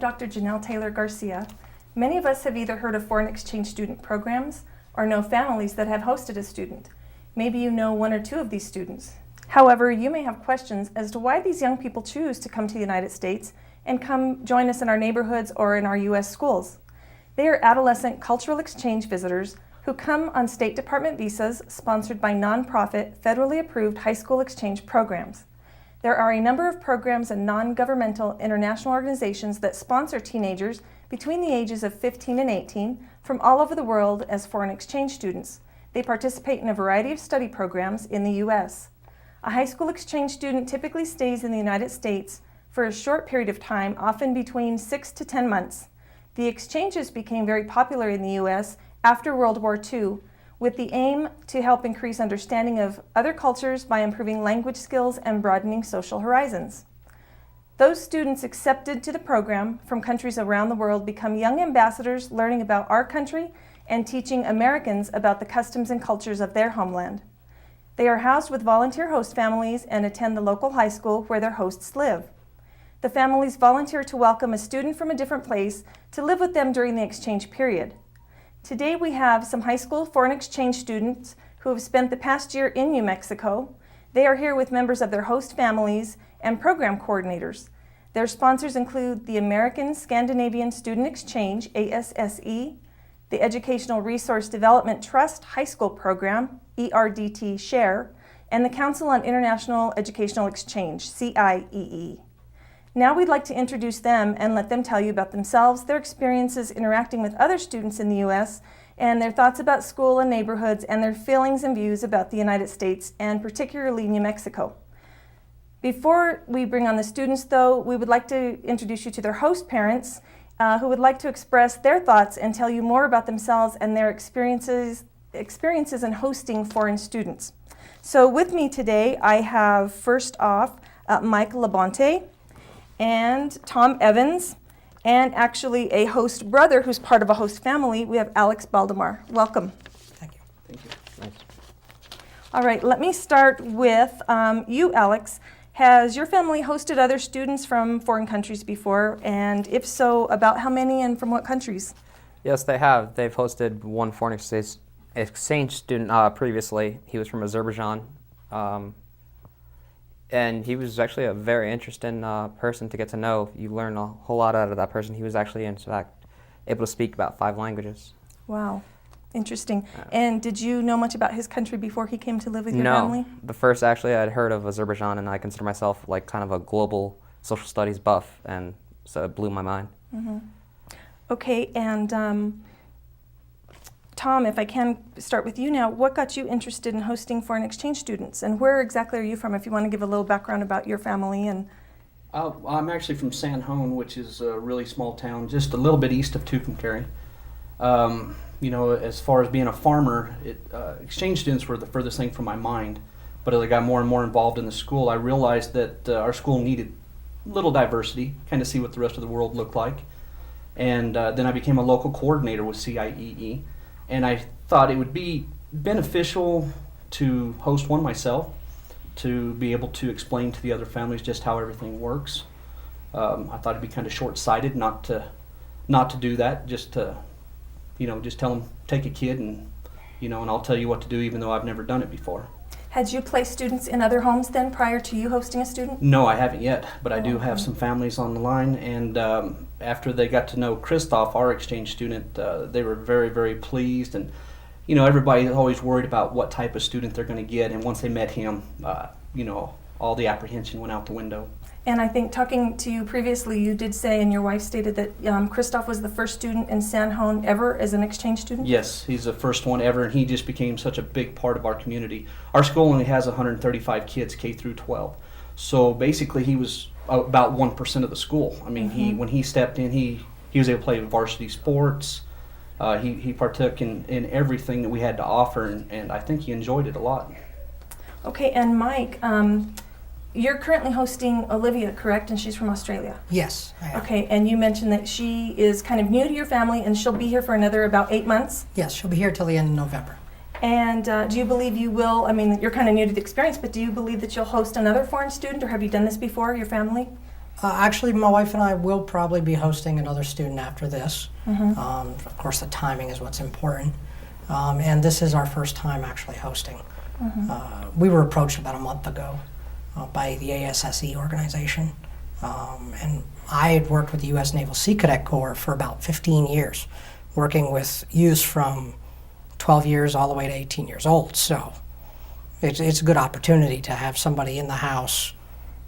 Dr. Janelle Taylor Garcia. Many of us have either heard of foreign exchange student programs or know families that have hosted a student. Maybe you know one or two of these students. However, you may have questions as to why these young people choose to come to the United States and come join us in our neighborhoods or in our U.S. schools. They are adolescent cultural exchange visitors who come on State Department visas sponsored by nonprofit, federally approved high school exchange programs. There are a number of programs and non-governmental international organizations that sponsor teenagers between the ages of 15 and 18 from all over the world as foreign exchange students. They participate in a variety of study programs in the U.S. A high school exchange student typically stays in the United States for a short period of time, often between 6 to 10 months. The exchanges became very popular in the U.S. after World War II, with the aim to help increase understanding of other cultures by improving language skills and broadening social horizons. Those students accepted to the program from countries around the world become young ambassadors learning about our country and teaching Americans about the customs and cultures of their homeland. They are housed with volunteer host families and attend the local high school where their hosts live. The families volunteer to welcome a student from a different place to live with them during the exchange period. Today we have some high school foreign exchange students who have spent the past year in New Mexico. They are here with members of their host families and program coordinators. Their sponsors include the American Scandinavian Student Exchange, ASSE, the Educational Resource Development Trust High School Program, ERDT Share, and the Council on International Educational Exchange, CIEE. Now we'd like to introduce them and let them tell you about themselves, their experiences interacting with other students in the U.S., and their thoughts about school and neighborhoods, and their feelings and views about the United States, and particularly New Mexico. Before we bring on the students, though, we would like to introduce you to their host parents, who would like to express their thoughts and tell you more about themselves and their experiences in hosting foreign students. So with me today, I have first off Mike Labonte, and Tom Evans, and actually a host brother who's part of a host family. We have Alex Baldemar. Welcome. Thank you. Thank you. Thanks. All right, let me start with you, Alex. Has your family hosted other students from foreign countries before? And if so, about how many and from what countries? Yes, they have. They've hosted one foreign exchange student previously. He was from Azerbaijan. And he was actually a very interesting person to get to know. You learn a whole lot out of that person. He was actually, in fact, able to speak about 5 languages. Wow, interesting. And did you know much about his country before he came to live with your family? No, the first actually I'd heard of Azerbaijan, and I consider myself like kind of a global social studies buff, and so it blew my mind. Mm-hmm. Okay, and Tom, if I can start with you now, what got you interested in hosting foreign exchange students, and where exactly are you from, if you want to give a little background about your family? And I'm actually from San Juan, which is a really small town, just a little bit east of Tucumcari. As far as being a farmer, exchange students were the furthest thing from my mind. But as I got more and more involved in the school, I realized that our school needed little diversity, kind of see what the rest of the world looked like. And then I became a local coordinator with CIEE. And I thought it would be beneficial to host one myself, to be able to explain to the other families just how everything works. I thought it'd be kind of short-sighted not to do that, just to, just tell them, take a kid and I'll tell you what to do even though I've never done it before. had you placed students in other homes then prior to you hosting a student? No, I haven't yet, but I do have some families on the line, and after they got to know Christoph, our exchange student, they were very, very pleased, and everybody's always worried about what type of student they're going to get, and once they met him, all the apprehension went out the window. And I think talking to you previously, you did say, and your wife stated that Christoph was the first student in San Juan ever as an exchange student? Yes, he's the first one ever, and he just became such a big part of our community. Our school only has 135 kids, K through 12. So basically he was about 1% of the school. I mean, when he stepped in, he was able to play varsity sports. He partook in everything that we had to offer, and I think he enjoyed it a lot. Okay, and Mike, you're currently hosting Olivia, correct? And she's from Australia. Yes, I am. Okay, and you mentioned that she is kind of new to your family and she'll be here for another about 8 months? Yes, she'll be here till the end of November. And do you believe you will, you're kind of new to the experience, but do you believe that you'll host another foreign student, or have you done this before, your family? Actually, my wife and I will probably be hosting another student after this. Mhm. Of course, the timing is what's important. And this is our first time actually hosting. We were approached about a month ago by the ASSE organization. And I had worked with the U.S. Naval Sea Cadet Corps for about 15 years, working with youths from 12 years all the way to 18 years old. So it's a good opportunity to have somebody in the house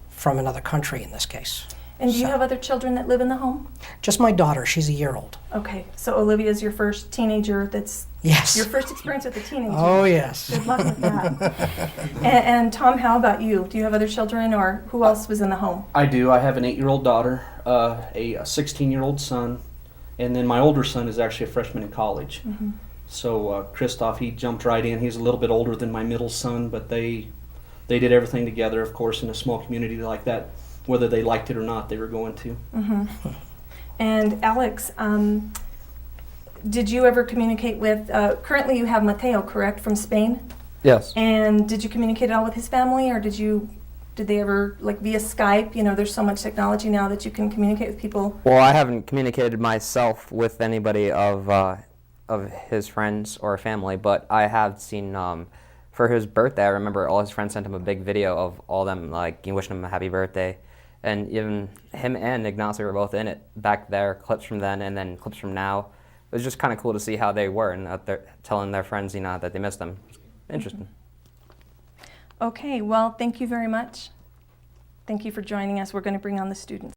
from another country in this case. And do you So- have other children that live in the home? Just my daughter, she's a year old. Okay, so Olivia's your first teenager that's Yes. your first experience with a teenager. Oh, yes. Good luck with that. And Tom, how about you? Do you have other children, or who else was in the home? I do. I have an 8-year-old daughter, a 16-year-old son, and then my older son is actually a freshman in college. So Christoph, he jumped right in. He's a little bit older than my middle son, but they did everything together, of course, in a small community like that. Whether they liked it or not, they were going to. And Alex, did you ever communicate with, currently you have Mateo, correct, from Spain? Yes. And did you communicate at all with his family, or did they ever, like via Skype? You know, there's so much technology now that you can communicate with people. Well, I haven't communicated myself with anybody of his friends or family, but I have seen, for his birthday, I remember all his friends sent him a big video of all them, like, wishing him a happy birthday. And even him and Ignacio were both in it back there, clips from then and then clips from now. It was just kind of cool to see how they were and that they're telling their friends, you know, that they missed them. Interesting. Okay, well, thank you very much. Thank you for joining us. We're going to bring on the students.